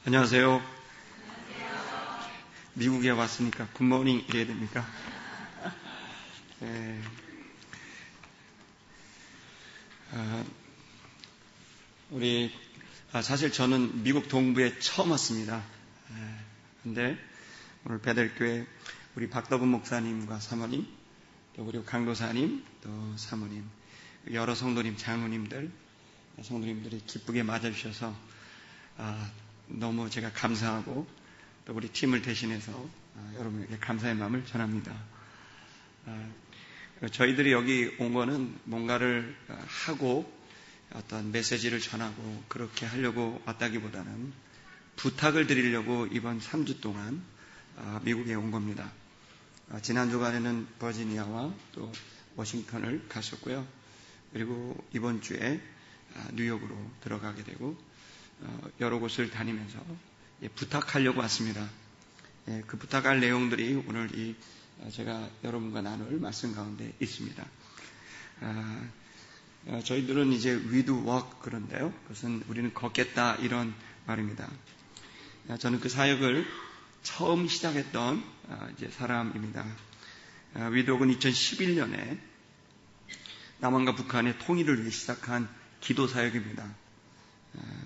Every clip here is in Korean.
안녕하세요. 미국에 왔으니까 굿모닝 이래야 됩니까? 사실 저는 미국 동부에 처음 왔습니다. 근데 오늘 베델교회 우리 박덕은 목사님과 사모님, 또 그리고 강도사님, 또 사모님, 여러 성도님, 장로님들이 기쁘게 맞아주셔서 너무 제가 감사하고 또 우리 팀을 대신해서 여러분에게 감사의 마음을 전합니다. 저희들이 여기 온 거는 뭔가를 하고 어떤 메시지를 전하고 그렇게 하려고 왔다기보다는 부탁을 드리려고 이번 3주 동안 미국에 온 겁니다. 지난 주간에는 버지니아와 또 워싱턴을 갔었고요. 그리고 이번 주에 뉴욕으로 들어가게 되고 여러 곳을 다니면서 부탁하려고 왔습니다. 그 부탁할 내용들이 오늘 제가 여러분과 나눌 말씀 가운데 있습니다. 저희들은 이제 we do walk 그런데요. 그것은 우리는 걷겠다 이런 말입니다. 저는 그 사역을 처음 시작했던 이제 사람입니다. we do walk은 2011년에 남한과 북한의 통일을 위해 시작한 기도 사역입니다.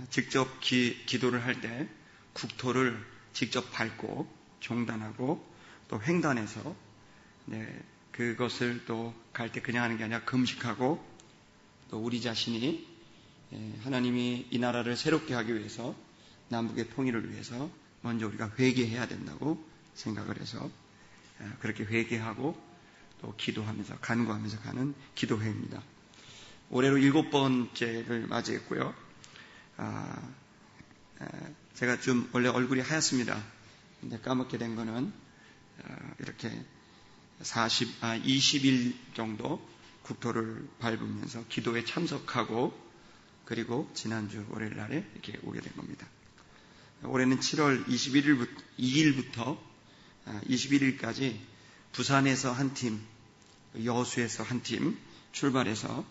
직접 기도를 할 때 국토를 직접 밟고 종단하고 또 횡단해서 그것을 또 갈 때 그냥 하는 게 아니라 금식하고 또 우리 자신이 하나님이 이 나라를 새롭게 하기 위해서 남북의 통일을 위해서 먼저 우리가 회개해야 된다고 생각을 해서 그렇게 회개하고 또 기도하면서 간구하면서 가는 기도회입니다. 올해로 7번째를 맞이했고요. 제가 좀 원래 얼굴이 하얗습니다. 근데 까맣게 된 거는 이렇게 20일 정도 국토를 밟으면서 기도에 참석하고 그리고 지난주 월요일 날에 이렇게 오게 된 겁니다. 올해는 7월 22일부터 21일까지 부산에서 한 팀, 여수에서 한 팀 출발해서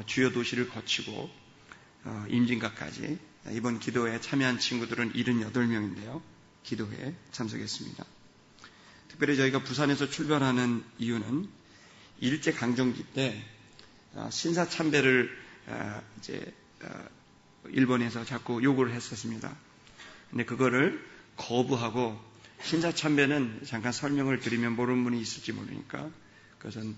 주요 도시를 거치고 임진각까지 이번 기도회에 참여한 친구들은 78명인데요. 기도회에 참석했습니다. 특별히 저희가 부산에서 출발하는 이유는 일제강점기 때 신사참배를 이제 일본에서 자꾸 요구를 했었습니다. 근데 그거를 거부하고 신사참배는 잠깐 설명을 드리면 모르는 분이 있을지 모르니까 그것은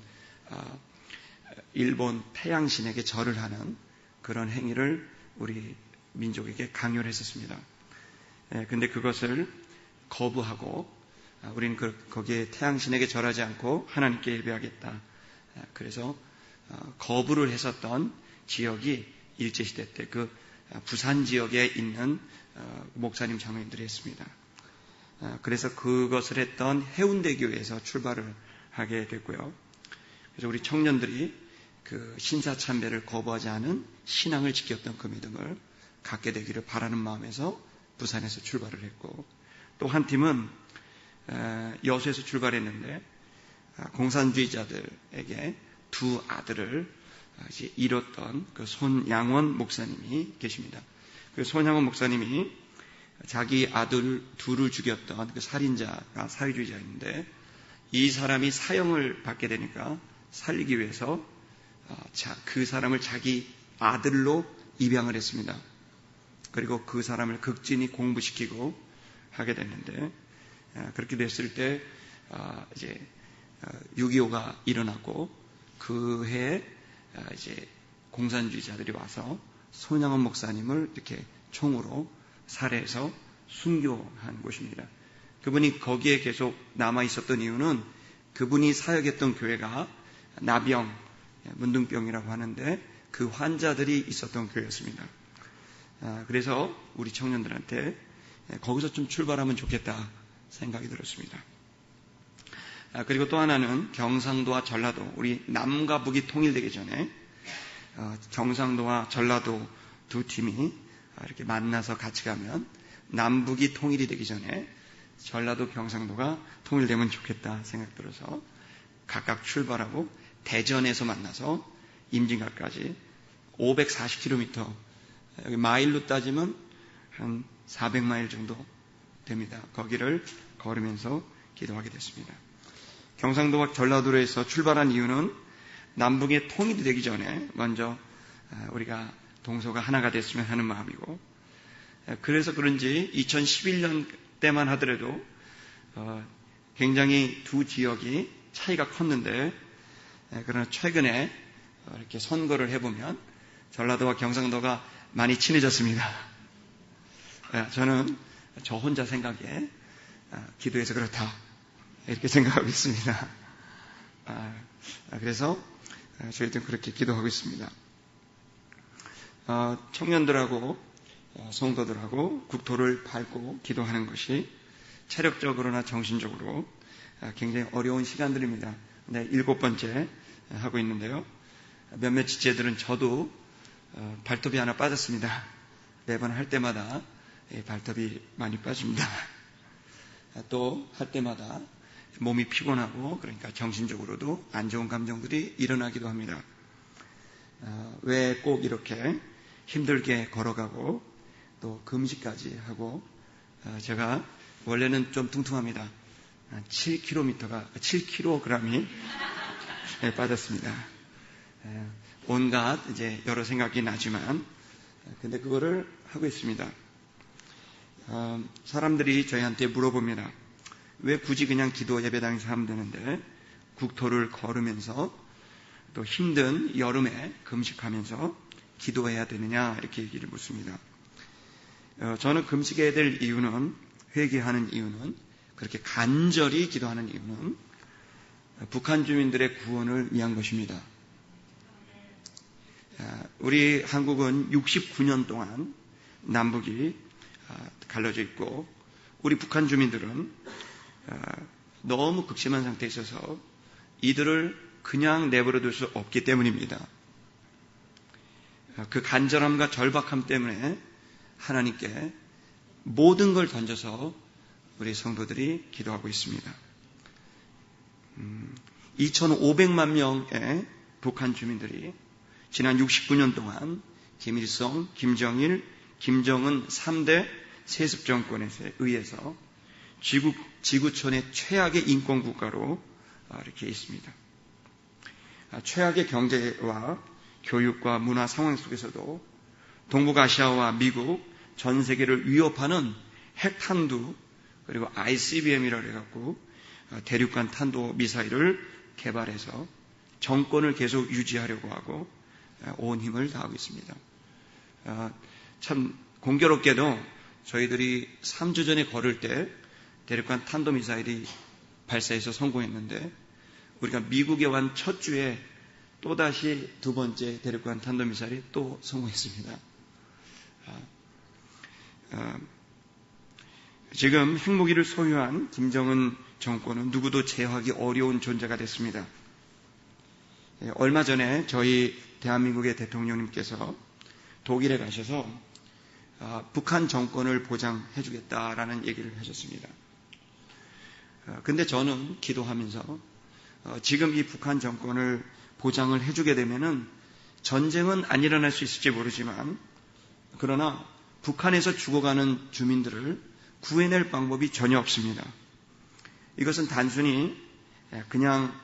일본 태양신에게 절을 하는 그런 행위를 우리 민족에게 강요를 했었습니다. 근데 그것을 거부하고 우리는 거기에 태양신에게 절하지 않고 하나님께 예배하겠다. 그래서 거부를 했었던 지역이 일제시대 때 그 부산 지역에 있는 목사님 장로님들이 했습니다. 그래서 그것을 했던 해운대교에서 출발을 하게 됐고요. 그래서 우리 청년들이 그 신사참배를 거부하지 않은 신앙을 지켰던 그 믿음을 갖게 되기를 바라는 마음에서 부산에서 출발을 했고 또 한 팀은 여수에서 출발했는데 공산주의자들에게 두 아들을 이제 잃었던 그 손양원 목사님이 계십니다. 그 손양원 목사님이 자기 아들 둘을 죽였던 그 살인자가 사회주의자인데 이 사람이 사형을 받게 되니까 살리기 위해서 그 사람을 자기 아들로 입양을 했습니다. 그리고 그 사람을 극진히 공부시키고 하게 됐는데 그렇게 됐을 때 이제 6.25가 일어났고 그 해에 이제 공산주의자들이 와서 손양원 목사님을 이렇게 총으로 살해해서 순교한 곳입니다. 그분이 거기에 계속 남아 있었던 이유는 그분이 사역했던 교회가 나병, 문둥병이라고 하는데 그 환자들이 있었던 교회였습니다. 그래서 우리 청년들한테 거기서 좀 출발하면 좋겠다 생각이 들었습니다. 그리고 또 하나는 경상도와 전라도, 우리 남과 북이 통일되기 전에 경상도와 전라도 두 팀이 이렇게 만나서 같이 가면 남북이 통일이 되기 전에 전라도 경상도가 통일되면 좋겠다 생각 들어서 각각 출발하고 대전에서 만나서 임진각까지 540km, 여기 마일로 따지면 한 400마일 정도 됩니다. 거기를 걸으면서 기도하게 됐습니다. 경상도와 전라도에서 출발한 이유는 남북의 통일이 되기 전에 먼저 우리가 동서가 하나가 됐으면 하는 마음이고, 그래서 그런지 2011년 때만 하더라도 굉장히 두 지역이 차이가 컸는데, 그러나 최근에 이렇게 선거를 해보면 전라도와 경상도가 많이 친해졌습니다. 저는 저 혼자 생각에 기도해서 그렇다 이렇게 생각하고 있습니다. 그래서 저희들은 그렇게 기도하고 있습니다. 청년들하고 성도들하고 국토를 밟고 기도하는 것이 체력적으로나 정신적으로 굉장히 어려운 시간들입니다. 네, 7번째 하고 있는데요. 몇몇 지체들은 저도 발톱이 하나 빠졌습니다. 매번 할 때마다 발톱이 많이 빠집니다. 또 할 때마다 몸이 피곤하고, 그러니까 정신적으로도 안 좋은 감정들이 일어나기도 합니다. 왜 꼭 이렇게 힘들게 걸어가고 또 금식까지 하고, 제가 원래는 좀 뚱뚱합니다. 7kg이 빠졌습니다. 온갖 이제 여러 생각이 나지만, 근데 그거를 하고 있습니다. 사람들이 저희한테 물어봅니다. 왜 굳이 그냥 기도 예배당에서 하면 되는데 국토를 걸으면서 또 힘든 여름에 금식하면서 기도해야 되느냐, 이렇게 얘기를 묻습니다. 저는 금식해야 될 이유는, 회개하는 이유는, 그렇게 간절히 기도하는 이유는 북한 주민들의 구원을 위한 것입니다. 우리 한국은 69년 동안 남북이 갈라져 있고, 우리 북한 주민들은 너무 극심한 상태에 있어서 이들을 그냥 내버려 둘 수 없기 때문입니다. 그 간절함과 절박함 때문에 하나님께 모든 걸 던져서 우리 성도들이 기도하고 있습니다. 2,500만 명의 북한 주민들이 지난 69년 동안 김일성, 김정일, 김정은 3대 세습 정권에 의해서 지구촌의 최악의 인권 국가로 이렇게 있습니다. 최악의 경제와 교육과 문화 상황 속에서도 동북아시아와 미국, 전 세계를 위협하는 핵탄두, 그리고 ICBM이라고 해갖고 대륙간 탄도 미사일을 개발해서 정권을 계속 유지하려고 하고 온 힘을 다하고 있습니다. 참 공교롭게도 저희들이 3주 전에 걸을 때 대륙간 탄도미사일이 발사해서 성공했는데, 우리가 미국에 완 첫 주에 또다시 두 번째 대륙간 탄도미사일이 또 성공했습니다. 지금 핵무기를 소유한 김정은 정권은 누구도 제어하기 어려운 존재가 됐습니다. 얼마 전에 저희 대한민국의 대통령님께서 독일에 가셔서 북한 정권을 보장해 주겠다라는 얘기를 하셨습니다. 근데 저는 기도하면서 지금 이 북한 정권을 보장을 해주게 되면은 전쟁은 안 일어날 수 있을지 모르지만, 그러나 북한에서 죽어가는 주민들을 구해낼 방법이 전혀 없습니다. 이것은 단순히 그냥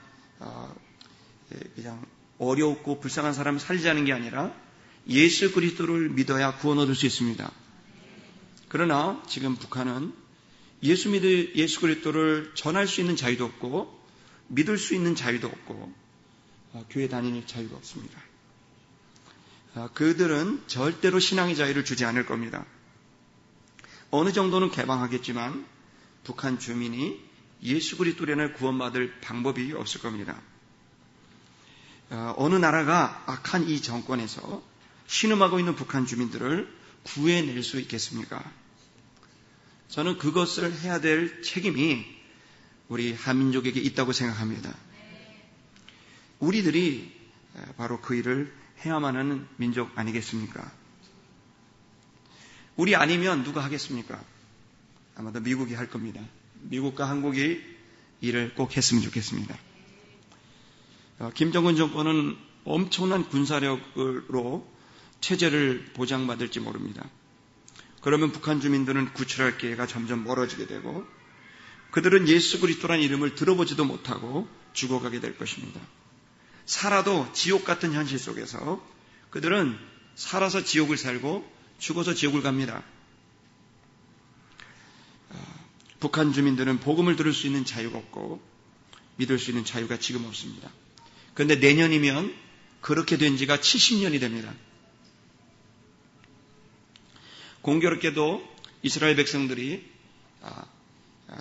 어렵고 불쌍한 사람을 살리자는 게 아니라 예수 그리스도를 믿어야 구원 얻을 수 있습니다. 그러나 지금 북한은 예수 그리스도를 전할 수 있는 자유도 없고 믿을 수 있는 자유도 없고 교회 다니는 자유가 없습니다. 그들은 절대로 신앙의 자유를 주지 않을 겁니다. 어느 정도는 개방하겠지만 북한 주민이 예수 그리스도를 구원받을 방법이 없을 겁니다. 어느 나라가 악한 이 정권에서 신음하고 있는 북한 주민들을 구해낼 수 있겠습니까? 저는 그것을 해야 될 책임이 우리 한민족에게 있다고 생각합니다. 우리들이 바로 그 일을 해야만 하는 민족 아니겠습니까? 우리 아니면 누가 하겠습니까? 아마도 미국이 할 겁니다. 미국과 한국이 일을 꼭 했으면 좋겠습니다. 김정은 정권은 엄청난 군사력으로 체제를 보장받을지 모릅니다. 그러면 북한 주민들은 구출할 기회가 점점 멀어지게 되고 그들은 예수 그리스도라는 이름을 들어보지도 못하고 죽어가게 될 것입니다. 살아도 지옥 같은 현실 속에서 그들은 살아서 지옥을 살고 죽어서 지옥을 갑니다. 북한 주민들은 복음을 들을 수 있는 자유가 없고 믿을 수 있는 자유가 지금 없습니다. 그런데 내년이면 그렇게 된 지가 70년이 됩니다. 공교롭게도 이스라엘 백성들이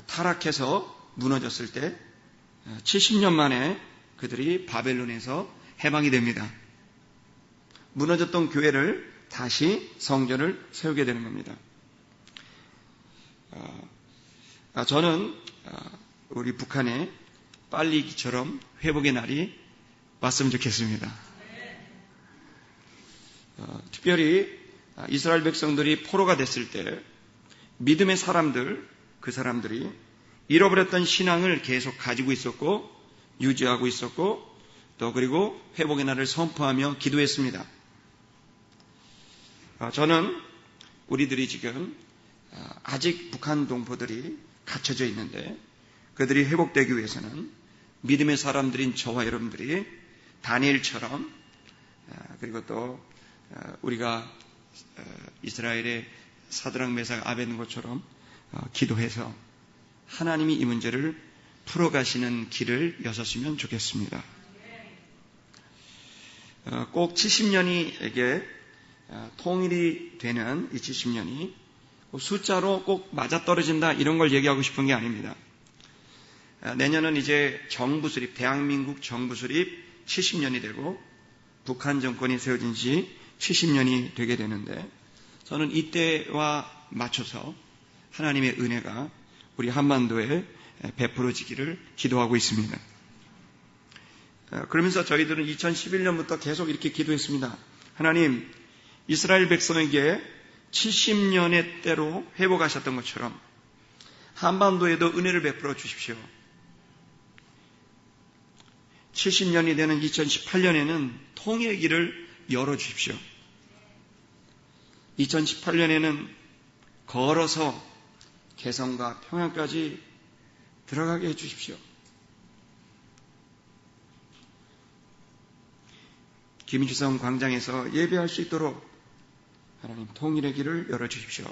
타락해서 무너졌을 때 70년 만에 그들이 바벨론에서 해방이 됩니다. 무너졌던 교회를 다시 성전을 세우게 되는 겁니다. 저는 우리 북한에 빨리 이처럼 회복의 날이 왔으면 좋겠습니다. 특별히 이스라엘 백성들이 포로가 됐을 때 믿음의 사람들, 그 사람들이 잃어버렸던 신앙을 계속 가지고 있었고 유지하고 있었고 또 그리고 회복의 날을 선포하며 기도했습니다. 저는 우리들이 지금 아직 북한 동포들이 갇혀져 있는데 그들이 회복되기 위해서는 믿음의 사람들인 저와 여러분들이 다니엘처럼 그리고 또 우리가 이스라엘의 사드락 메삭 아벳네고처럼 기도해서 하나님이 이 문제를 풀어가시는 길을 여섰으면 좋겠습니다. 꼭 70년이 통일이 되는 이 70년이 숫자로 꼭 맞아떨어진다 이런 걸 얘기하고 싶은 게 아닙니다. 내년은 이제 정부 수립, 대한민국 정부 수립 70년이 되고 북한 정권이 세워진 지 70년이 되게 되는데 저는 이때와 맞춰서 하나님의 은혜가 우리 한반도에 베풀어지기를 기도하고 있습니다. 그러면서 저희들은 2011년부터 계속 이렇게 기도했습니다. 하나님, 이스라엘 백성에게 70년의 때로 회복하셨던 것처럼 한반도에도 은혜를 베풀어 주십시오. 70년이 되는 2018년에는 통일의 길을 열어주십시오. 2018년에는 걸어서 개성과 평양까지 들어가게 해주십시오. 김일성 광장에서 예배할 수 있도록 하나님 통일의 길을 열어주십시오.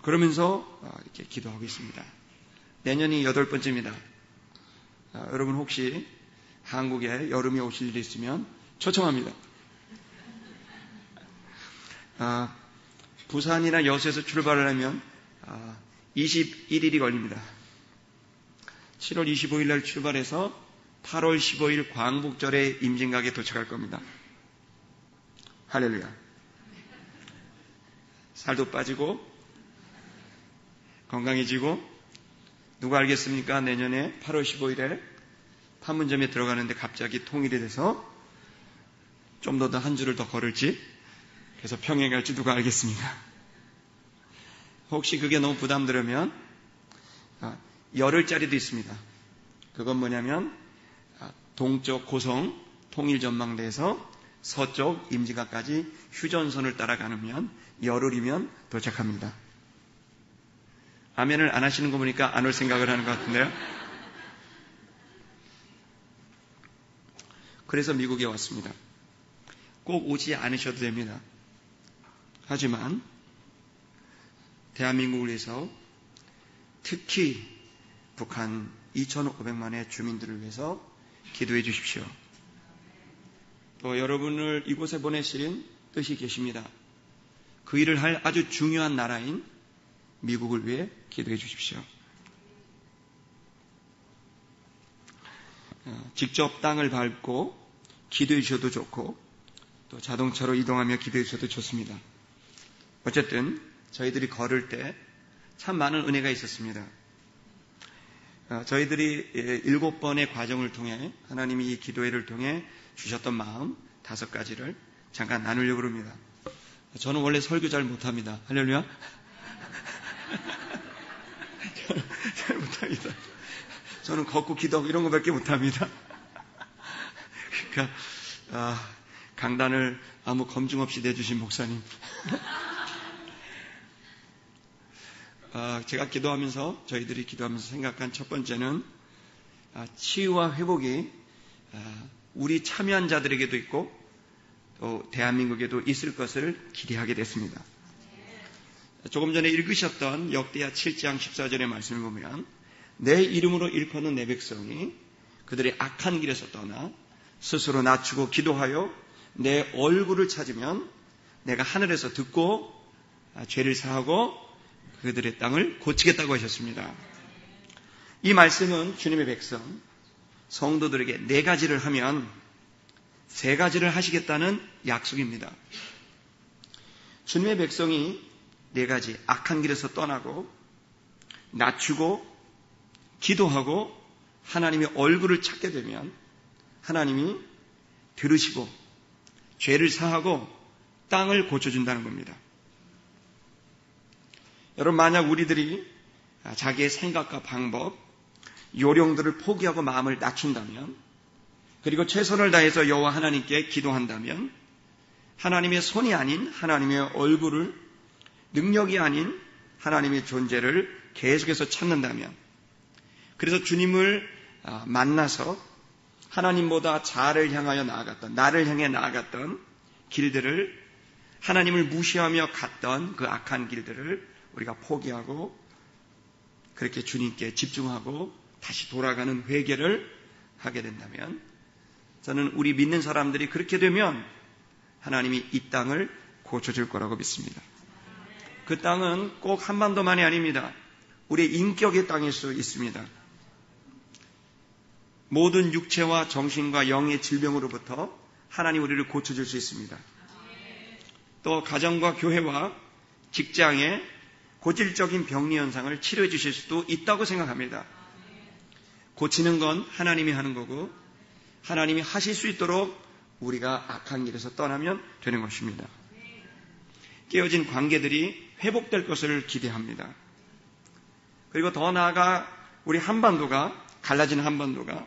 그러면서 이렇게 기도하고 있습니다. 내년이 8번째입니다. 여러분 혹시 한국에 여름에 오실 일이 있으면 초청합니다. 부산이나 여수에서 출발을 하면 21일이 걸립니다. 7월 25일 날 출발해서 8월 15일 광복절에 임진각에 도착할 겁니다. 할렐루야. 살도 빠지고 건강해지고 누가 알겠습니까? 내년에 8월 15일에 판문점에 들어가는데 갑자기 통일이 돼서 좀 더 한 줄을 더 걸을지 그래서 평양에 갈지 누가 알겠습니까? 혹시 그게 너무 부담되면 열흘짜리도 있습니다. 그건 뭐냐면 동쪽 고성 통일전망대에서 서쪽 임진각까지 휴전선을 따라가면 열흘이면 도착합니다. 아멘을 안 하시는 거 보니까 안 올 생각을 하는 것 같은데요. 그래서 미국에 왔습니다. 꼭 오지 않으셔도 됩니다. 하지만 대한민국을 위해서 특히 북한 2,500만의 주민들을 위해서 기도해 주십시오. 또 여러분을 이곳에 보내신 뜻이 계십니다. 그 일을 할 아주 중요한 나라인 미국을 위해 기도해 주십시오. 직접 땅을 밟고 기도해 주셔도 좋고 또 자동차로 이동하며 기도해 주셔도 좋습니다. 어쨌든 저희들이 걸을 때 참 많은 은혜가 있었습니다. 저희들이 7번의 과정을 통해 하나님이 이 기도회를 통해 주셨던 마음 5가지를 잠깐 나누려고 합니다. 저는 원래 설교 잘 못합니다. 할렐루야. 잘 못합니다. 저는 걷고 기도하고 이런 거밖에 못합니다. 그러니까 강단을 아무 검증 없이 내주신 목사님 제가 기도하면서, 저희들이 기도하면서 생각한 첫 번째는 치유와 회복이 우리 참여한 자들에게도 있고 또 대한민국에도 있을 것을 기대하게 됐습니다. 조금 전에 읽으셨던 역대하 7장 14절의 말씀을 보면 내 이름으로 일컫는 내 백성이 그들의 악한 길에서 떠나 스스로 낮추고 기도하여 내 얼굴을 찾으면 내가 하늘에서 듣고 죄를 사하고 그들의 땅을 고치겠다고 하셨습니다. 이 말씀은 주님의 백성, 성도들에게 4가지를 하면 3가지를 하시겠다는 약속입니다. 주님의 백성이 4가지 악한 길에서 떠나고 낮추고 기도하고 하나님의 얼굴을 찾게 되면 하나님이 들으시고 죄를 사하고 땅을 고쳐준다는 겁니다. 여러분, 만약 우리들이 자기의 생각과 방법, 요령들을 포기하고 마음을 낮춘다면, 그리고 최선을 다해서 여호와 하나님께 기도한다면 하나님의 손이 아닌 하나님의 얼굴을, 능력이 아닌 하나님의 존재를 계속해서 찾는다면, 그래서 주님을 만나서 하나님보다 자아를 향하여 나아갔던, 나를 향해 나아갔던 길들을, 하나님을 무시하며 갔던 그 악한 길들을 우리가 포기하고 그렇게 주님께 집중하고 다시 돌아가는 회개를 하게 된다면, 저는 우리 믿는 사람들이 그렇게 되면 하나님이 이 땅을 고쳐줄 거라고 믿습니다. 그 땅은 꼭 한반도만이 아닙니다. 우리의 인격의 땅일 수 있습니다. 모든 육체와 정신과 영의 질병으로부터 하나님 우리를 고쳐줄 수 있습니다. 또 가정과 교회와 직장의 고질적인 병리 현상을 치료해 주실 수도 있다고 생각합니다. 고치는 건 하나님이 하는 거고 하나님이 하실 수 있도록 우리가 악한 길에서 떠나면 되는 것입니다. 깨어진 관계들이 회복될 것을 기대합니다. 그리고 더 나아가 우리 한반도가, 갈라진 한반도가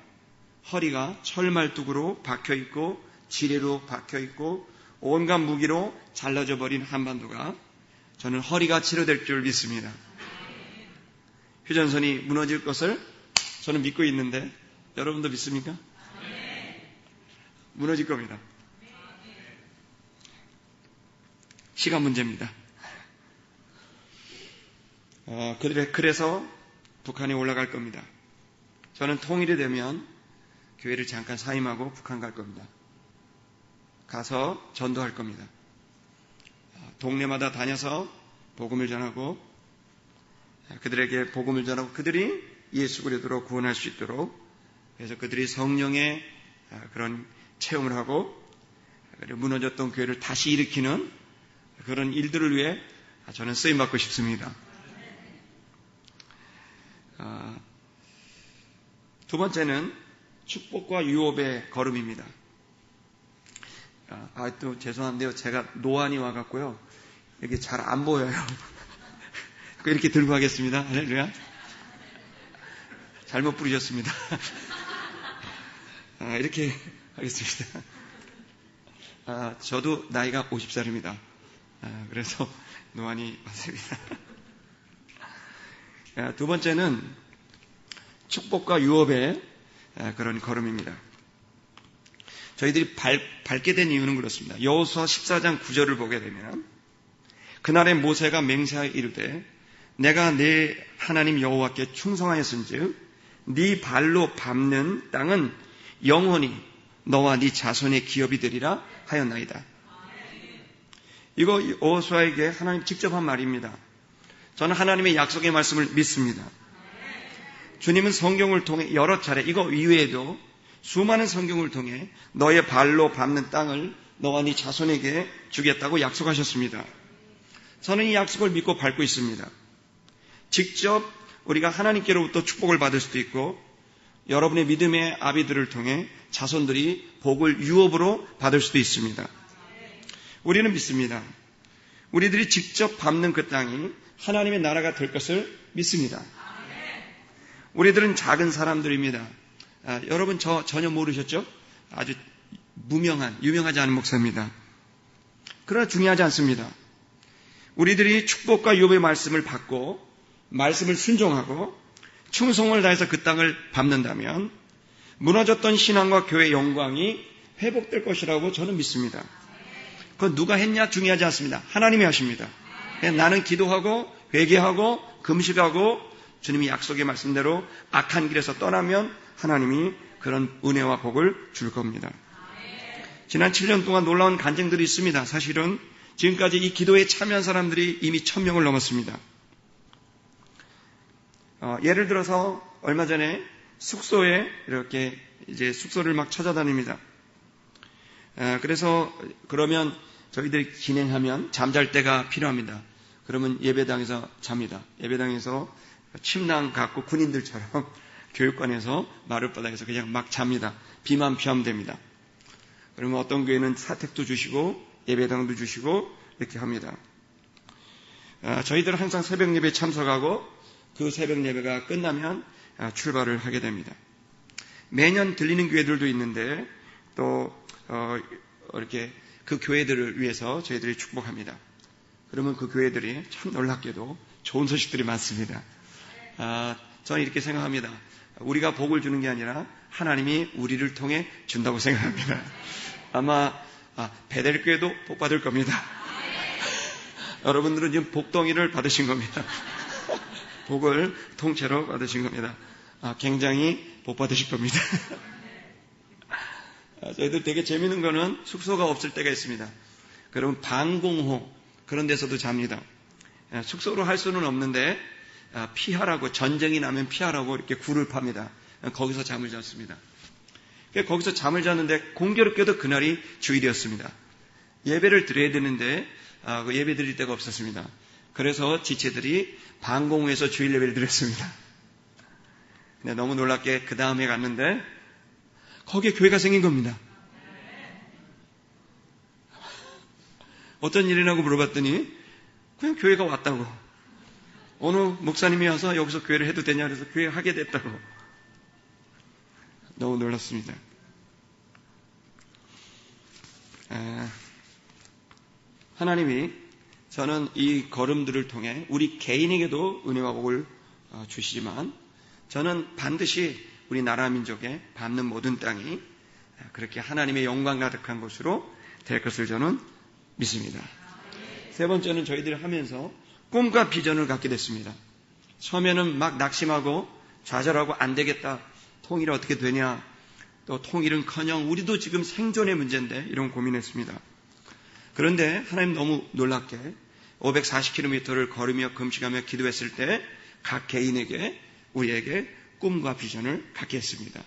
허리가 철말뚝으로 박혀있고 지뢰로 박혀있고 온갖 무기로 잘라져 버린 한반도가, 저는 허리가 치료될 줄 믿습니다. 휴전선이 무너질 것을 저는 믿고 있는데 여러분도 믿습니까? 무너질 겁니다. 시간 문제입니다. 그래서 북한에 올라갈 겁니다. 저는 통일이 되면 교회를 잠깐 사임하고 북한 갈 겁니다. 가서 전도할 겁니다. 동네마다 다녀서 복음을 전하고 그들에게 복음을 전하고 그들이 예수 그리스도로 구원할 수 있도록, 그래서 그들이 성령의 그런 체험을 하고 무너졌던 교회를 다시 일으키는 그런 일들을 위해 저는 쓰임받고 싶습니다. 두 번째는 축복과 유업의 걸음입니다. 또 죄송한데요, 제가 노안이 와갖고요 이게 잘 안 보여요. 이렇게 들고 하겠습니다. 할렐루야. 잘못 부르셨습니다. 이렇게 하겠습니다. 저도 나이가 50살입니다. 그래서 노안이 왔습니다. 두 번째는 축복과 유업의 그런 걸음입니다. 저희들이 밟게 된 이유는 그렇습니다. 여호수아 14장 9절을 보게 되면 그날에 모세가 맹세하여 이르되 내가 내 하나님 여호와께 충성하였은즉 네 발로 밟는 땅은 영원히 너와 네 자손의 기업이 되리라 하였나이다. 이거 여호수아에게 하나님 직접 한 말입니다. 저는 하나님의 약속의 말씀을 믿습니다. 주님은 성경을 통해 여러 차례, 이거 이외에도 수많은 성경을 통해 너의 발로 밟는 땅을 너와 네 자손에게 주겠다고 약속하셨습니다. 저는 이 약속을 믿고 밟고 있습니다. 직접 우리가 하나님께로부터 축복을 받을 수도 있고 여러분의 믿음의 아비들을 통해 자손들이 복을 유업으로 받을 수도 있습니다. 우리는 믿습니다. 우리들이 직접 밟는 그 땅이 하나님의 나라가 될 것을 믿습니다. 우리들은 작은 사람들입니다. 여러분 저 전혀 모르셨죠? 아주 유명하지 않은 목사입니다. 그러나 중요하지 않습니다. 우리들이 축복과 유업의 말씀을 받고 말씀을 순종하고 충성을 다해서 그 땅을 밟는다면 무너졌던 신앙과 교회의 영광이 회복될 것이라고 저는 믿습니다. 그건 누가 했냐 중요하지 않습니다. 하나님이 하십니다. 나는 기도하고 회개하고 금식하고 주님이 약속의 말씀대로 악한 길에서 떠나면 하나님이 그런 은혜와 복을 줄 겁니다. 지난 7년 동안 놀라운 간증들이 있습니다. 사실은 지금까지 이 기도에 참여한 사람들이 이미 1000명을 넘었습니다. 예를 들어서 얼마 전에 숙소에 이렇게 이제 숙소를 막 찾아다닙니다. 그래서 그러면 저희들이 진행하면 잠잘 때가 필요합니다. 그러면 예배당에서 잡니다. 예배당에서 침낭 갖고 군인들처럼 교육관에서 마룻바닥에서 그냥 막 잡니다. 비만 피하면 됩니다. 그러면 어떤 교회는 사택도 주시고 예배당도 주시고 이렇게 합니다. 저희들은 항상 새벽 예배에 참석하고 그 새벽 예배가 끝나면 출발을 하게 됩니다. 매년 들리는 교회들도 있는데 또 이렇게 그 교회들을 위해서 저희들이 축복합니다. 그러면 그 교회들이 참 놀랍게도 좋은 소식들이 많습니다. 저는 이렇게 생각합니다. 우리가 복을 주는 게 아니라 하나님이 우리를 통해 준다고 생각합니다. 아마 베델교회도 복 받을 겁니다. 여러분들은 지금 복덩이를 받으신 겁니다. 복을 통째로 받으신 겁니다. 굉장히 복 받으실 겁니다. 저희들 되게 재밌는 거는 숙소가 없을 때가 있습니다. 그러면 방공호 그런 데서도 잡니다. 숙소로 할 수는 없는데 피하라고, 전쟁이 나면 피하라고 이렇게 굴을 팝니다. 거기서 잠을 잤습니다. 거기서 잠을 잤는데 공교롭게도 그날이 주일이었습니다. 예배를 드려야 되는데 예배 드릴 데가 없었습니다. 그래서 지체들이 방공호에서 주일 예배를 드렸습니다. 근데 너무 놀랍게 그 다음에 갔는데 거기에 교회가 생긴 겁니다. 어떤 일이라고 물어봤더니 그냥 교회가 왔다고. 어느 목사님이 와서 여기서 교회를 해도 되냐 그래서 교회 하게 됐다고. 너무 놀랐습니다. 하나님이 저는 이 걸음들을 통해 우리 개인에게도 은혜와 복을 주시지만 저는 반드시 우리 나라 민족의 밟는 모든 땅이 그렇게 하나님의 영광 가득한 곳으로 될 것을 저는 믿습니다. 세 번째는 저희들이 하면서 꿈과 비전을 갖게 됐습니다. 처음에는 막 낙심하고 좌절하고 안 되겠다. 통일이 어떻게 되냐. 또 통일은커녕 우리도 지금 생존의 문제인데 이런 고민했습니다. 그런데 하나님 너무 놀랍게 540km를 걸으며 금식하며 기도했을 때 각 개인에게 우리에게 꿈과 비전을 갖게 했습니다.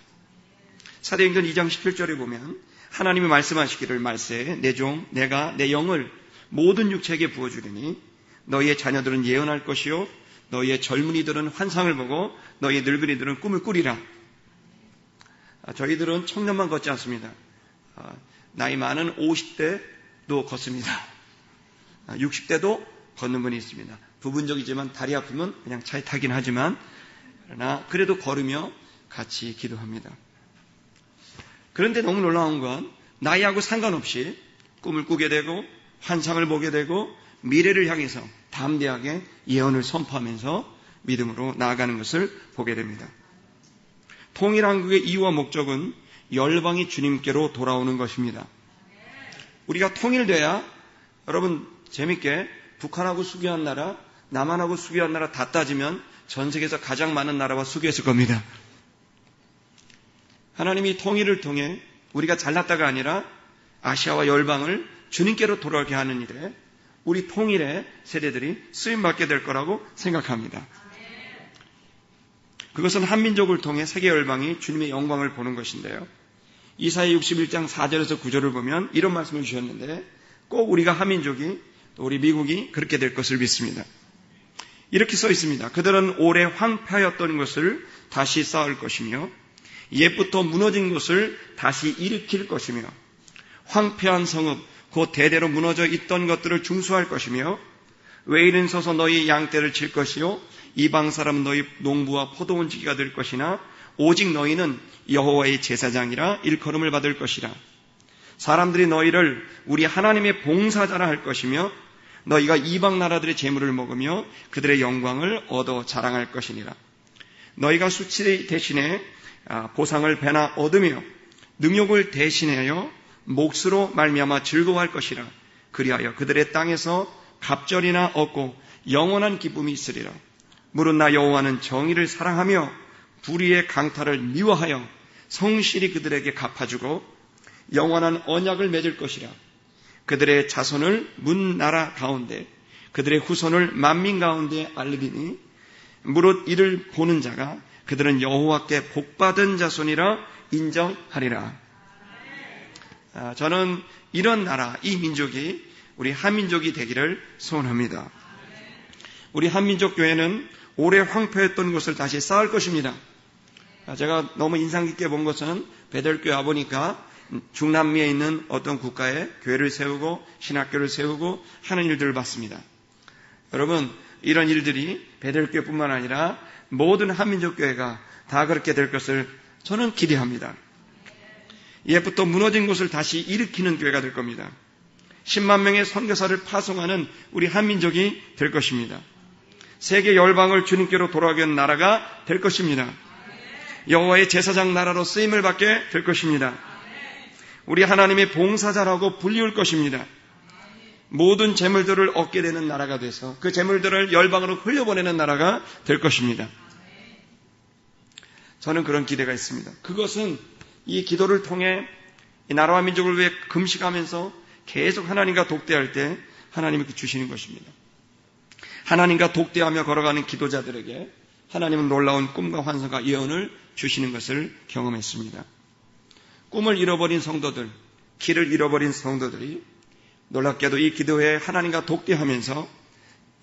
사도행전 2장 17절에 보면 하나님이 말씀하시기를 말세에 내 종 내가 내 영을 모든 육체에게 부어주리니 너희의 자녀들은 예언할 것이요 너희의 젊은이들은 환상을 보고 너희의 늙은이들은 꿈을 꾸리라. 저희들은 청년만 걷지 않습니다. 나이 많은 50대도 걷습니다. 60대도 걷는 분이 있습니다. 부분적이지만 다리 아프면 그냥 차에 타긴 하지만 그러나 그래도 걸으며 같이 기도합니다. 그런데 너무 놀라운 건 나이하고 상관없이 꿈을 꾸게 되고 환상을 보게 되고 미래를 향해서 담대하게 예언을 선포하면서 믿음으로 나아가는 것을 보게 됩니다. 통일한국의 이유와 목적은 열방이 주님께로 돌아오는 것입니다. 우리가 통일돼야 여러분 재밌게 북한하고 수교한 나라, 남한하고 수교한 나라 다 따지면 전 세계에서 가장 많은 나라와 수교했을 겁니다. 하나님이 통일을 통해 우리가 잘났다가 아니라 아시아와 열방을 주님께로 돌아오게 하는 일에 우리 통일의 세대들이 쓰임받게 될 거라고 생각합니다. 그것은 한민족을 통해 세계 열방이 주님의 영광을 보는 것인데요. 이사야 61장 4절에서 9절을 보면 이런 말씀을 주셨는데 꼭 우리가 한민족이 또 우리 미국이 그렇게 될 것을 믿습니다. 이렇게 써 있습니다. 그들은 오래 황폐하였던 것을 다시 쌓을 것이며 옛부터 무너진 것을 다시 일으킬 것이며 황폐한 성읍 곧 대대로 무너져 있던 것들을 중수할 것이며 외인은 서서 너희 양떼를 칠 것이요 이방 사람은 너희 농부와 포도원 지기가 될 것이나 오직 너희는 여호와의 제사장이라 일컬음을 받을 것이라. 사람들이 너희를 우리 하나님의 봉사자라 할 것이며 너희가 이방 나라들의 재물을 먹으며 그들의 영광을 얻어 자랑할 것이니라. 너희가 수치 대신에 보상을 배나 얻으며 능욕을 대신하여 몫으로 말미암아 즐거워할 것이라. 그리하여 그들의 땅에서 갑절이나 얻고 영원한 기쁨이 있으리라. 무릇 나 여호와는 정의를 사랑하며 불의의 강탈을 미워하여 성실히 그들에게 갚아주고 영원한 언약을 맺을 것이라. 그들의 자손을 문 나라 가운데 그들의 후손을 만민 가운데 알리리니 무릇 이를 보는 자가 그들은 여호와께 복받은 자손이라 인정하리라. 저는 이런 나라, 이 민족이 우리 한민족이 되기를 소원합니다. 우리 한민족 교회는 오래 황폐했던 곳을 다시 쌓을 것입니다. 제가 너무 인상 깊게 본 것은 베델교회 와보니까 중남미에 있는 어떤 국가에 교회를 세우고 신학교를 세우고 하는 일들을 봤습니다. 여러분, 이런 일들이 베델교회뿐만 아니라 모든 한민족 교회가 다 그렇게 될 것을 저는 기대합니다. 옛부터 무너진 곳을 다시 일으키는 교회가 될 겁니다. 10만 명의 선교사를 파송하는 우리 한민족이 될 것입니다. 세계 열방을 주님께로 돌아가게 하는 나라가 될 것입니다. 여호와의 제사장 나라로 쓰임을 받게 될 것입니다. 우리 하나님의 봉사자라고 불리울 것입니다. 모든 재물들을 얻게 되는 나라가 돼서 그 재물들을 열방으로 흘려보내는 나라가 될 것입니다. 저는 그런 기대가 있습니다. 그것은 이 기도를 통해 이 나라와 민족을 위해 금식하면서 계속 하나님과 독대할 때 하나님이 주시는 것입니다. 하나님과 독대하며 걸어가는 기도자들에게 하나님은 놀라운 꿈과 환상과 예언을 주시는 것을 경험했습니다. 꿈을 잃어버린 성도들, 길을 잃어버린 성도들이 놀랍게도 이 기도회에 하나님과 독대하면서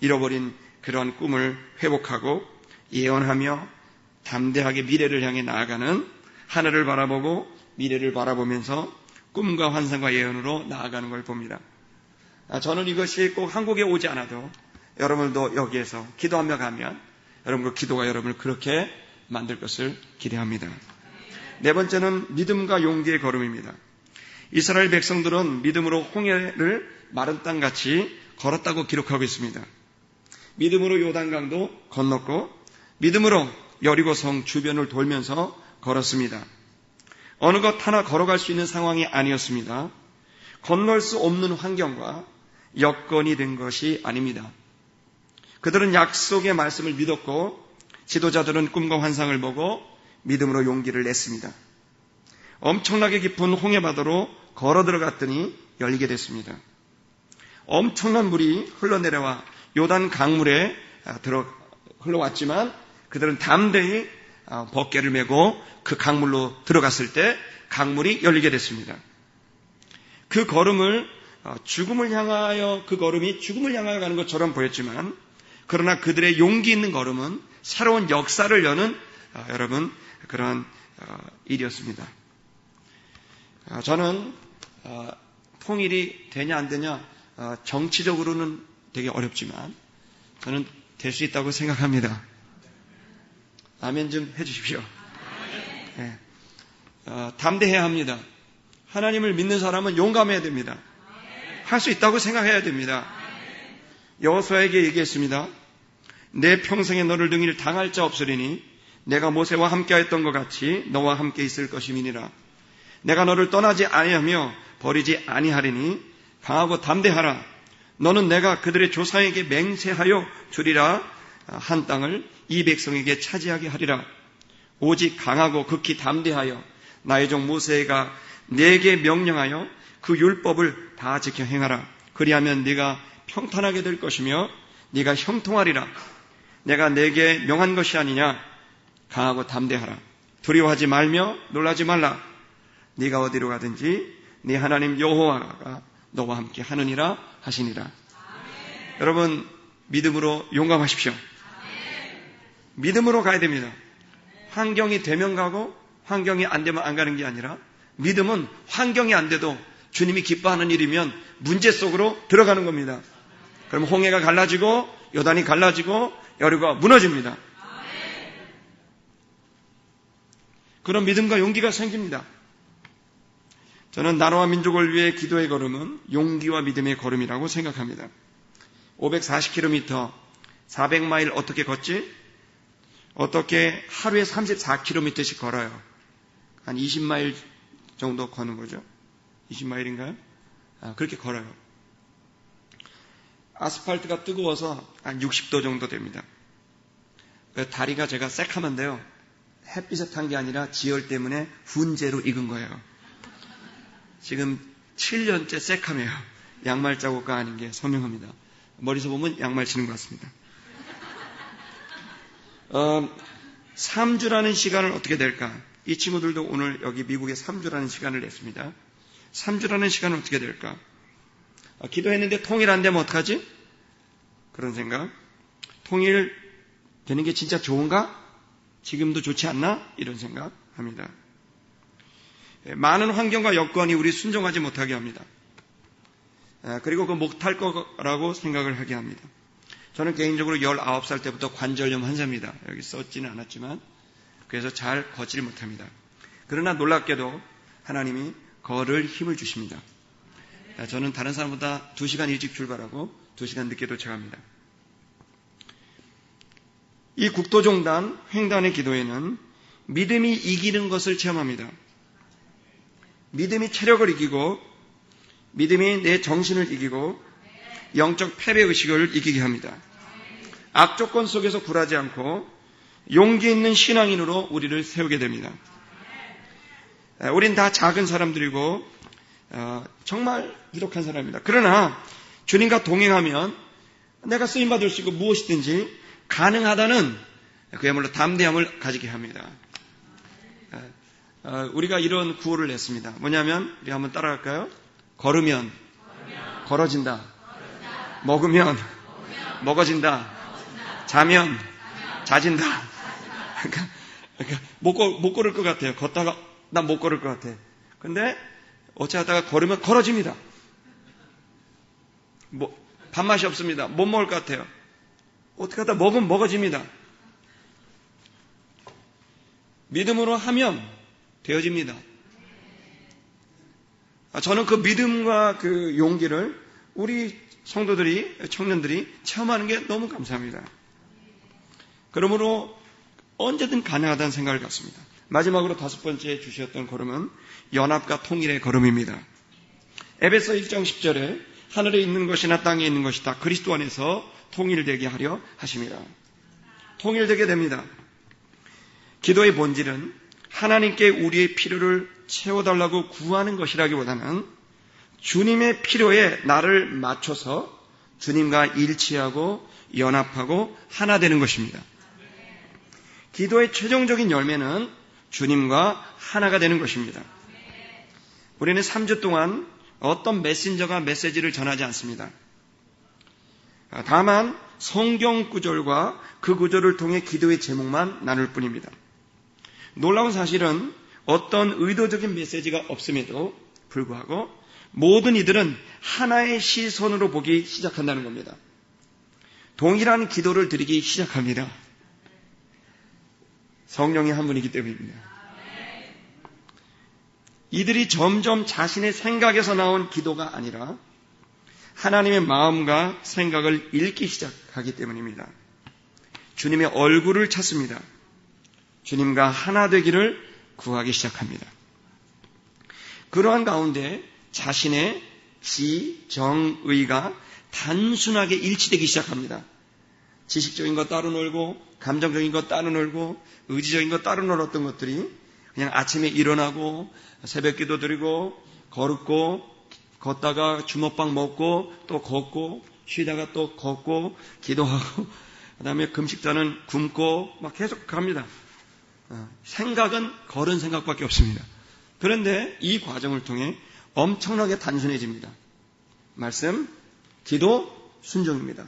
잃어버린 그런 꿈을 회복하고 예언하며 담대하게 미래를 향해 나아가는, 하늘을 바라보고 미래를 바라보면서 꿈과 환상과 예언으로 나아가는 걸 봅니다. 저는 이것이 꼭 한국에 오지 않아도 여러분도 여기에서 기도하며 가면 여러분 그 기도가 여러분을 그렇게 만들 것을 기대합니다. 네 번째는 믿음과 용기의 걸음입니다. 이스라엘 백성들은 믿음으로 홍해를 마른 땅같이 걸었다고 기록하고 있습니다. 믿음으로 요단강도 건넜고 믿음으로 여리고성 주변을 돌면서 걸었습니다. 어느 것 하나 걸어갈 수 있는 상황이 아니었습니다. 건널 수 없는 환경과 여건이 된 것이 아닙니다. 그들은 약속의 말씀을 믿었고 지도자들은 꿈과 환상을 보고 믿음으로 용기를 냈습니다. 엄청나게 깊은 홍해바다로 걸어 들어갔더니 열리게 됐습니다. 엄청난 물이 흘러내려와 요단 강물에 흘러왔지만 그들은 담대히 벗개를 메고 그 강물로 들어갔을 때 강물이 열리게 됐습니다. 그 걸음을 죽음을 향하여, 그 걸음이 죽음을 향하여 가는 것처럼 보였지만 그러나 그들의 용기 있는 걸음은 새로운 역사를 여는 여러분 그런 일이었습니다. 저는 통일이 되냐 안 되냐 정치적으로는 되게 어렵지만 저는 될 수 있다고 생각합니다. 아멘 좀 해주십시오. 네. 담대해야 합니다. 하나님을 믿는 사람은 용감해야 됩니다. 할 수 있다고 생각해야 됩니다. 여호수아에게 얘기했습니다. 내 평생에 너를 등일 당할 자 없으리니 내가 모세와 함께했던 것 같이 너와 함께 있을 것임이니라. 내가 너를 떠나지 아니하며 버리지 아니하리니 강하고 담대하라. 너는 내가 그들의 조상에게 맹세하여 주리라 한 땅을 이 백성에게 차지하게 하리라. 오직 강하고 극히 담대하여 나의 종 모세가 내게 명령하여 그 율법을 다 지켜 행하라. 그리하면 네가 평탄하게 될 것이며 네가 형통하리라. 내가 내게 명한 것이 아니냐. 강하고 담대하라. 두려워하지 말며 놀라지 말라. 네가 어디로 가든지 네 하나님 여호와가 너와 함께 하느니라 하시니라. 아멘. 여러분 믿음으로 용감하십시오. 아멘. 믿음으로 가야 됩니다. 환경이 되면 가고 환경이 안 되면 안 가는 게 아니라 믿음은 환경이 안 돼도 주님이 기뻐하는 일이면 문제 속으로 들어가는 겁니다. 그럼 홍해가 갈라지고 요단이 갈라지고 여리고가 무너집니다. 그런 믿음과 용기가 생깁니다. 저는 나라와 민족을 위해 기도의 걸음은 용기와 믿음의 걸음이라고 생각합니다. 540km, 400마일 어떻게 걷지? 어떻게 하루에 34km씩 걸어요. 한 20마일 정도 거는 거죠. 20마일인가요? 그렇게 걸어요. 아스팔트가 뜨거워서 한 60도 정도 됩니다. 다리가 제가 새카만데요. 햇빛에 탄 게 아니라 지열 때문에 훈제로 익은 거예요. 지금 7년째 새카매요. 양말 자국가 아닌 게 선명합니다. 머리서 보면 양말 신은 것 같습니다. 3주라는 시간은 어떻게 될까? 이 친구들도 오늘 여기 미국에 3주라는 시간을 냈습니다. 3주라는 시간은 어떻게 될까? 기도했는데 통일 안 되면 어떡하지? 그런 생각. 통일 되는 게 진짜 좋은가? 지금도 좋지 않나? 이런 생각 합니다. 많은 환경과 여건이 우리 순종하지 못하게 합니다. 그리고 그 못할 거라고 생각을 하게 합니다. 저는 개인적으로 19살 때부터 관절염 환자입니다. 여기 썼지는 않았지만 그래서 잘 걷지를 못합니다. 그러나 놀랍게도 하나님이 걸을 힘을 주십니다. 저는 다른 사람보다 2시간 일찍 출발하고 2시간 늦게 도착합니다. 이 국도종단 횡단의 기도에는 믿음이 이기는 것을 체험합니다. 믿음이 체력을 이기고 믿음이 내 정신을 이기고 영적 패배의식을 이기게 합니다. 악조건 속에서 굴하지 않고 용기 있는 신앙인으로 우리를 세우게 됩니다. 우린 다 작은 사람들이고 정말 부족한 사람입니다. 그러나 주님과 동행하면 내가 쓰임받을 수 있고 무엇이든지 가능하다는 그야말로 담대함을 가지게 합니다. 우리가 이런 구호를 냈습니다. 뭐냐면 우리 한번 따라갈까요? 걸으면 걸어진다. 먹으면 먹어진다. 자면 자진다. 그러니까 못 걸을 것 같아요. 걷다가 난 못 걸을 것 같아. 근데 어찌하다가 걸으면 걸어집니다. 밥맛이 없습니다. 못 먹을 것 같아요. 어떻게 하다 먹으면 먹어집니다. 믿음으로 하면 되어집니다. 저는 그 믿음과 그 용기를 우리 성도들이, 청년들이 체험하는 게 너무 감사합니다. 그러므로 언제든 가능하다는 생각을 갖습니다. 마지막으로 5번째 주셨던 걸음은 연합과 통일의 걸음입니다. 에베소 1장 10절에 하늘에 있는 것이나 땅에 있는 것이 다 그리스도 안에서 통일되게 하려 하십니다. 통일되게 됩니다. 기도의 본질은 하나님께 우리의 필요를 채워달라고 구하는 것이라기보다는 주님의 필요에 나를 맞춰서 주님과 일치하고 연합하고 하나 되는 것입니다. 기도의 최종적인 열매는 주님과 하나가 되는 것입니다. 우리는 3주 동안 어떤 메신저가 메시지를 전하지 않습니다. 다만 성경 구절과 그 구절을 통해 기도의 제목만 나눌 뿐입니다. 놀라운 사실은 어떤 의도적인 메시지가 없음에도 불구하고 모든 이들은 하나의 시선으로 보기 시작한다는 겁니다. 동일한 기도를 드리기 시작합니다. 성령이 한 분이기 때문입니다. 이들이 점점 자신의 생각에서 나온 기도가 아니라 하나님의 마음과 생각을 읽기 시작하기 때문입니다. 주님의 얼굴을 찾습니다. 주님과 하나 되기를 구하기 시작합니다. 그러한 가운데 자신의 지, 정, 의가 단순하게 일치되기 시작합니다. 지식적인 것 따로 놀고 감정적인 것 따로 놀고 의지적인 것 따로 놀았던 것들이 그냥 아침에 일어나고 새벽 기도 드리고 걷다가 주먹밥 먹고 또 걷고 쉬다가 또 걷고 기도하고 그다음에 금식자는 굶고 막 계속 갑니다. 생각은 걸은 생각밖에 없습니다. 그런데 이 과정을 통해 엄청나게 단순해집니다. 말씀, 기도, 순종입니다.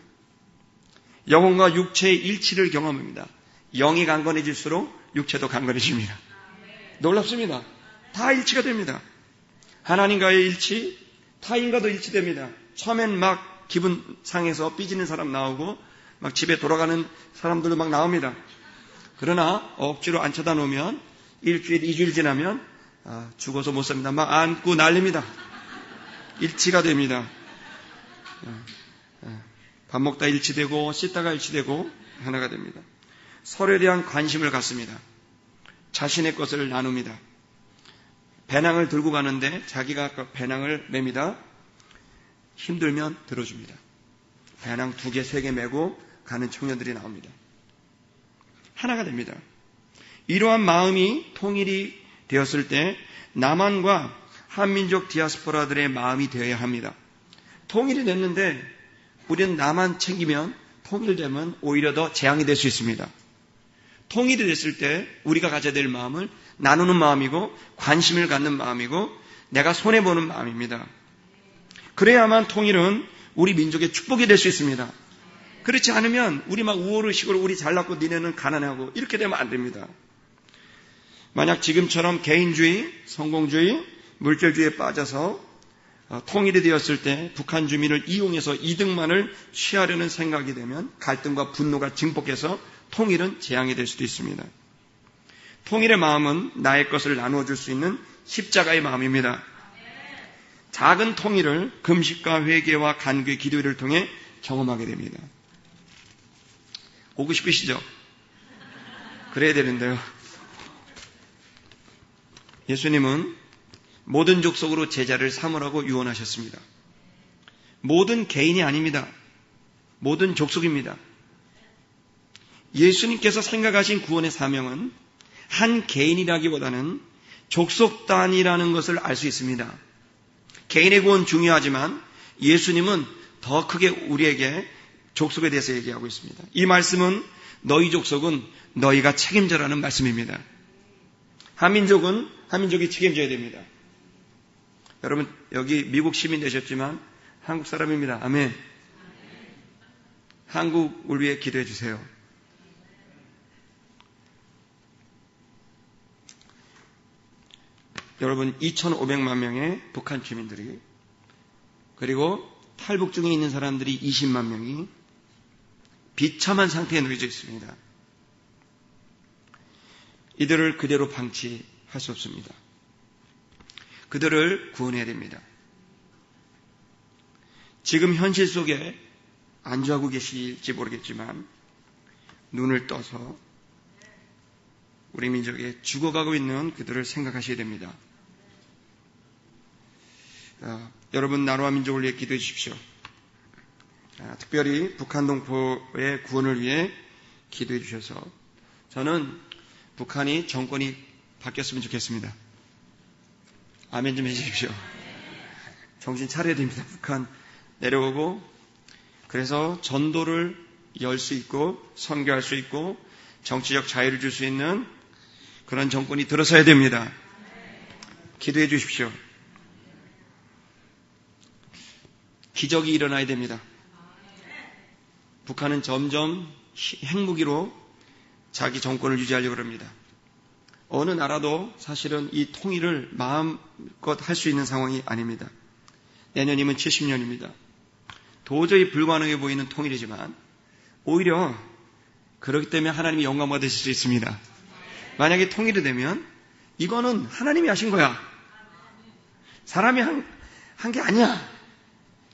영혼과 육체의 일치를 경험합니다. 영이 강건해질수록 육체도 강건해집니다. 놀랍습니다. 다 일치가 됩니다. 하나님과의 일치, 타인과도 일치됩니다. 처음엔 막 기분 상해서 삐지는 사람 나오고 막 집에 돌아가는 사람들도 막 나옵니다. 그러나 억지로 안 쳐다놓으면 일주일, 2주일 지나면 죽어서 못 삽니다. 막 안고 난립니다. 일치가 됩니다. 밥 먹다 일치되고 씻다가 일치되고 하나가 됩니다. 서로에 대한 관심을 갖습니다. 자신의 것을 나눕니다. 배낭을 들고 가는데 자기가 그 배낭을 맵니다. 힘들면 들어줍니다. 배낭 2개, 3개 메고 가는 청년들이 나옵니다. 하나가 됩니다. 이러한 마음이 통일이 되었을 때 남한과 한민족 디아스포라들의 마음이 되어야 합니다. 통일이 됐는데 우리는 남한 챙기면 통일되면 오히려 더 재앙이 될 수 있습니다. 통일이 됐을 때 우리가 가져야 될 마음을 나누는 마음이고 관심을 갖는 마음이고 내가 손해보는 마음입니다. 그래야만 통일은 우리 민족의 축복이 될 수 있습니다. 그렇지 않으면 우리 막 우월의식으로 우리 잘났고 니네는 가난하고 이렇게 되면 안 됩니다. 만약 지금처럼 개인주의, 성공주의, 물질주의에 빠져서 통일이 되었을 때 북한 주민을 이용해서 이득만을 취하려는 생각이 되면 갈등과 분노가 증폭해서 통일은 재앙이 될 수도 있습니다. 통일의 마음은 나의 것을 나누어 줄 수 있는 십자가의 마음입니다. 작은 통일을 금식과 회개와 간구의 기도를 통해 경험하게 됩니다. 오고 싶으시죠? 그래야 되는데요. 예수님은 모든 족속으로 제자를 삼으라고 유언하셨습니다. 모든 개인이 아닙니다. 모든 족속입니다. 예수님께서 생각하신 구원의 사명은 한 개인이라기보다는 족속 단위라는 것을 알 수 있습니다. 개인의 구원 중요하지만 예수님은 더 크게 우리에게 족속에 대해서 얘기하고 있습니다. 이 말씀은 너희 족속은 너희가 책임져라는 말씀입니다. 한민족이 책임져야 됩니다. 여러분 여기 미국 시민 되셨지만 한국 사람입니다. 아멘. 한국을 위해 기도해 주세요. 여러분 2,500만 명의 북한 주민들이 그리고 탈북 중에 있는 사람들이 20만 명이 비참한 상태에 놓여져 있습니다. 이들을 그대로 방치할 수 없습니다. 그들을 구원해야 됩니다. 지금 현실 속에 안주하고 계실지 모르겠지만 눈을 떠서 우리 민족에 죽어가고 있는 그들을 생각하셔야 됩니다. 여러분 나라와 민족을 위해 기도해 주십시오. 특별히 북한 동포의 구원을 위해 기도해 주셔서 저는 북한이 정권이 바뀌었으면 좋겠습니다. 아멘 좀 해주십시오. 정신 차려야 됩니다. 북한 내려오고 그래서 전도를 열 수 있고 선교할 수 있고 정치적 자유를 줄 수 있는 그런 정권이 들어서야 됩니다. 기도해 주십시오. 기적이 일어나야 됩니다. 북한은 점점 핵무기로 자기 정권을 유지하려고 합니다. 어느 나라도 사실은 이 통일을 마음껏 할 수 있는 상황이 아닙니다. 내년이면 70년입니다. 도저히 불가능해 보이는 통일이지만 오히려 그렇기 때문에 하나님이 영광 받으실 수 있습니다. 만약에 통일이 되면 이거는 하나님이 하신 거야. 사람이 한 게 아니야.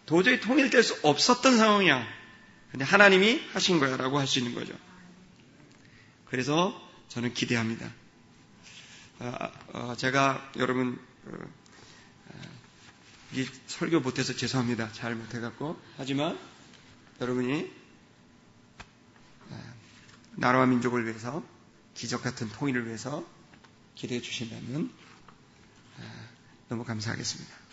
도저히 통일될 수 없었던 상황이야. 근데 하나님이 하신 거야 라고 할 수 있는 거죠. 그래서 저는 기대합니다. 제가 여러분 이 설교 못해서 죄송합니다. 잘 못해갖고. 하지만 여러분이 나라와 민족을 위해서 기적 같은 통일을 위해서 기도해 주신다면 너무 감사하겠습니다.